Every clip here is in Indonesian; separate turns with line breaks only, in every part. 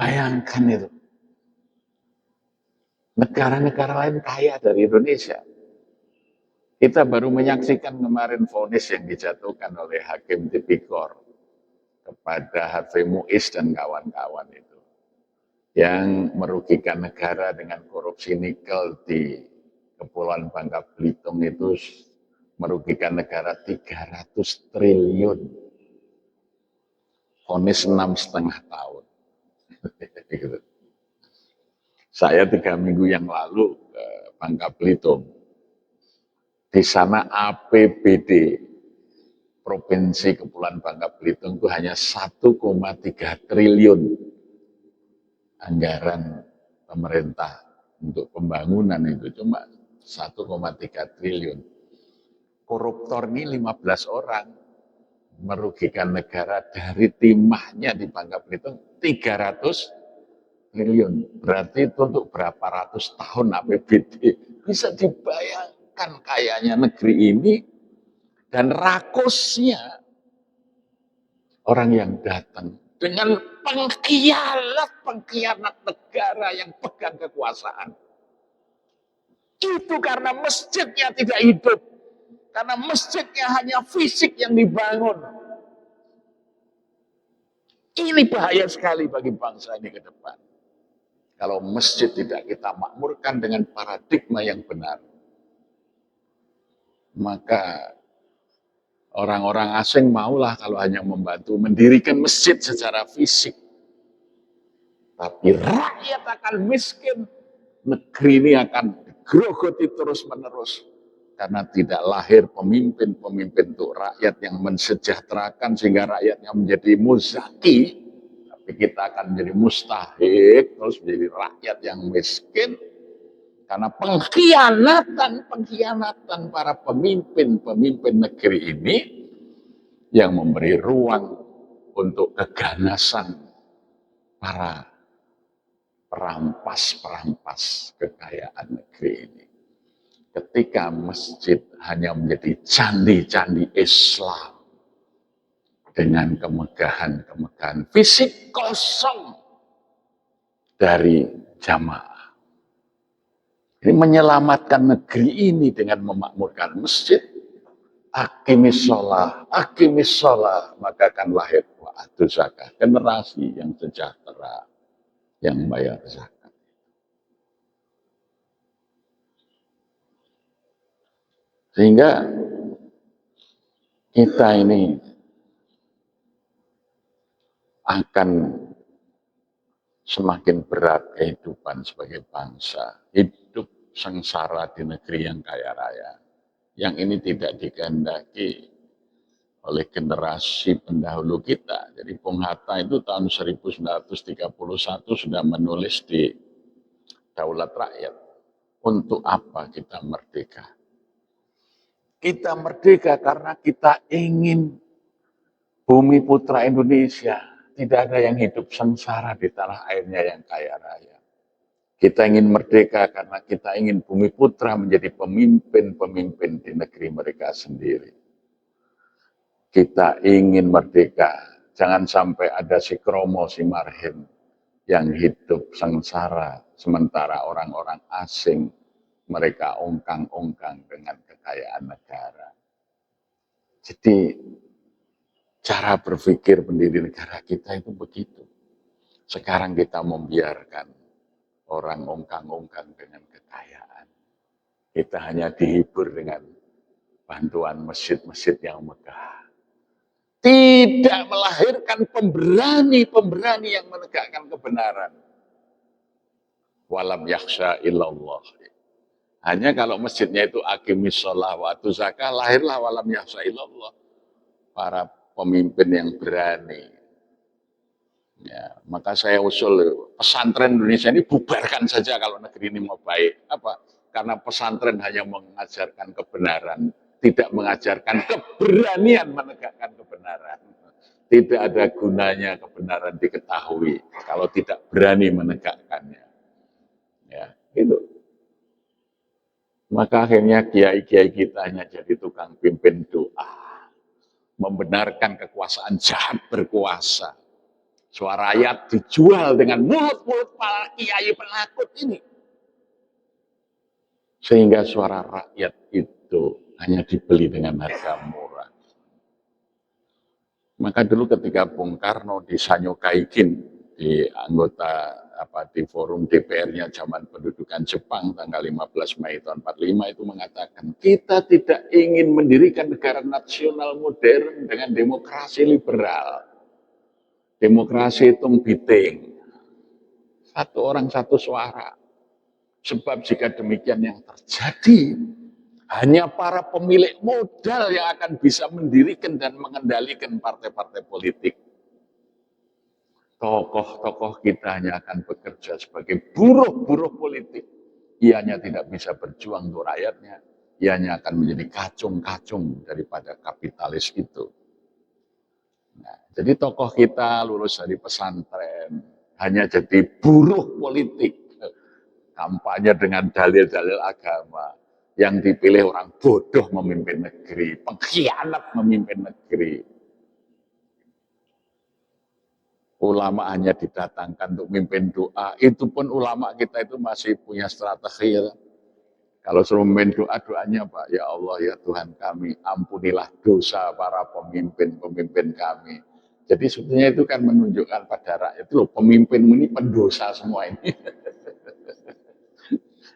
Bayangkan itu. Negara-negara lain kaya dari Indonesia. Kita baru menyaksikan kemarin vonis yang dijatuhkan oleh Hakim Tipikor kepada Harvey Muiz dan kawan-kawan itu. Yang merugikan negara dengan korupsi nikel di Kepulauan Bangka Belitung itu merugikan negara 300 triliun. Vonis 6,5 tahun. Saya 3 minggu yang lalu ke Bangka Belitung. Di sana APBD Provinsi Kepulauan Bangka Belitung itu hanya 1,3 triliun anggaran pemerintah untuk pembangunan itu cuma 1,3 triliun. Koruptor ini 15 orang merugikan negara dari timahnya di Bangka Belitung 300 triliun. Berarti itu untuk berapa ratus tahun APBD. Bisa dibayangkan kayanya negeri ini dan rakusnya orang yang datang dengan pengkhianat negara yang pegang kekuasaan. Itu karena masjidnya tidak hidup. Karena masjidnya hanya fisik yang dibangun. Ini bahaya sekali bagi bangsa ini ke depan. Kalau masjid tidak kita makmurkan dengan paradigma yang benar, maka orang-orang asing maulah kalau hanya membantu mendirikan masjid secara fisik. Tapi rakyat akan miskin, negeri ini akan digerogoti terus-menerus. Karena tidak lahir pemimpin-pemimpin untuk rakyat yang mensejahterakan sehingga rakyatnya menjadi muzaki. Tapi kita akan menjadi mustahik, terus menjadi rakyat yang miskin. Karena pengkhianatan para pemimpin negeri ini yang memberi ruang untuk keganasan para perampas kekayaan negeri ini. Ketika masjid hanya menjadi candi-candi Islam dengan kemegahan fisik kosong dari jamaah. Ini menyelamatkan negeri ini dengan memakmurkan masjid. Aqimis sholah, maka akan lahir wa'atu zakat. Generasi yang sejahtera, yang bayar zakat. Sehingga kita ini akan semakin berat kehidupan sebagai bangsa. Hidup sengsara di negeri yang kaya raya. Yang ini tidak dikehendaki oleh generasi pendahulu kita. Jadi Bung Hatta itu tahun 1931 sudah menulis di Daulat Rakyat. Untuk apa kita merdeka? Kita merdeka karena kita ingin bumi putra Indonesia tidak ada yang hidup sengsara di tanah airnya yang kaya raya. Kita ingin merdeka karena kita ingin bumi putra menjadi pemimpin-pemimpin di negeri mereka sendiri. Kita ingin merdeka, jangan sampai ada si Kromo, si Marhem yang hidup sengsara sementara orang-orang asing mereka ongkang-ongkang dengan kekayaan negara. Jadi cara berpikir pendiri negara kita itu begitu. Sekarang kita membiarkan orang ongkang-ongkang dengan kekayaan. Kita hanya dihibur dengan bantuan masjid-masjid yang megah. Tidak melahirkan pemberani-pemberani yang menegakkan kebenaran. Walam yakhsha illallah. Hanya kalau masjidnya itu aqimis sholah wa atu zakah, lahirlah walam yakhsha illallah. Para pemimpin yang berani. Ya, maka saya usul pesantren Indonesia ini bubarkan saja kalau negeri ini mau baik. Apa? Karena pesantren hanya mengajarkan kebenaran, tidak mengajarkan keberanian menegakkan kebenaran. Tidak ada gunanya kebenaran diketahui kalau tidak berani menegakkannya. Ya, gitu. Maka akhirnya kiai-kiai kita hanya jadi tukang pimpin doa. Membenarkan kekuasaan jahat berkuasa. Suara rakyat dijual dengan mulut-mulut para kiai penakut ini. Sehingga suara rakyat itu hanya dibeli dengan harga murah. Maka dulu ketika Bung Karno di Sanyo Kaikin, di anggota di forum DPR-nya zaman pendudukan Jepang tanggal 15 Mei tahun 45 itu mengatakan, kita tidak ingin mendirikan negara nasional modern dengan demokrasi liberal. Demokrasi hitung biting. Satu orang satu suara. Sebab jika demikian yang terjadi, hanya para pemilik modal yang akan bisa mendirikan dan mengendalikan partai-partai politik. Tokoh-tokoh kita hanya akan bekerja sebagai buruh-buruh politik. Ianya tidak bisa berjuang untuk rakyatnya. Ianya akan menjadi kacung-kacung daripada kapitalis itu. Nah, jadi tokoh kita lulus dari pesantren, hanya jadi buruh politik. Kampanye dengan dalil-dalil agama. Yang dipilih orang bodoh memimpin negeri, pengkhianat memimpin negeri. Ulama hanya didatangkan untuk memimpin doa. Itu pun ulama kita itu masih punya strategi. Kalau suruh memimpin doa, doanya Pak, ya Allah ya Tuhan kami, ampunilah dosa para pemimpin-pemimpin kami. Jadi sebetulnya itu kan menunjukkan pada rakyat itu loh, pemimpin ini pendosa semua ini.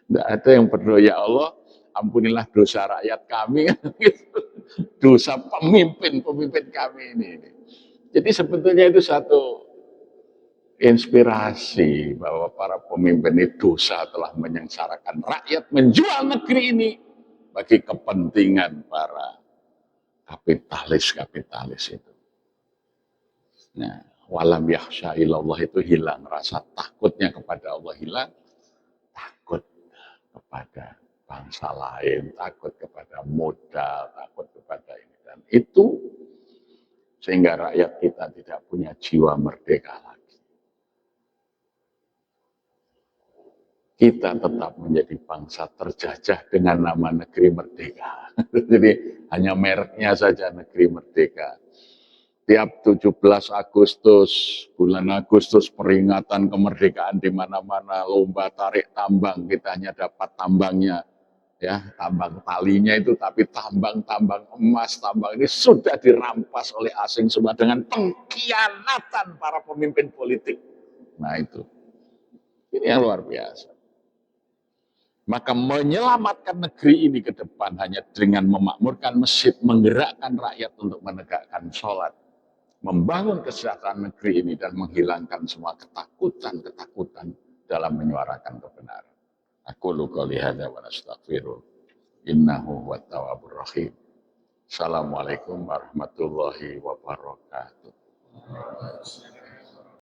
Tidak ada yang berdoa, ya Allah, ampunilah dosa rakyat kami. Dosa pemimpin kami ini. Jadi sebetulnya itu satu inspirasi bahwa para pemimpin ini dosa telah menyengsarakan rakyat, menjual negeri ini bagi kepentingan para kapitalis itu. Nah, walam yakhsha illallah itu hilang, rasa takutnya kepada Allah hilang, takut kepada bangsa lain, takut kepada modal, takut kepada ini. Dan itu sehingga rakyat kita tidak punya jiwa merdeka lagi. Kita tetap menjadi bangsa terjajah dengan nama negeri merdeka. Jadi hanya mereknya saja negeri merdeka. Tiap 17 Agustus, bulan Agustus peringatan kemerdekaan di mana-mana, lomba tarik tambang, kita hanya dapat tambangnya, ya tambang talinya itu, tapi tambang-tambang emas, tambang ini sudah dirampas oleh asing semua dengan pengkhianatan para pemimpin politik. Nah itu, ini yang luar biasa. Maka menyelamatkan negeri ini ke depan hanya dengan memakmurkan masjid, menggerakkan rakyat untuk menegakkan sholat, membangun kesejahteraan negeri ini dan menghilangkan semua ketakutan dalam menyuarakan kebenaran. Aku qouli hadza wa astaghfiruh. Innahu huwat tawwabur rahim. Assalamualaikum warahmatullahi wabarakatuh.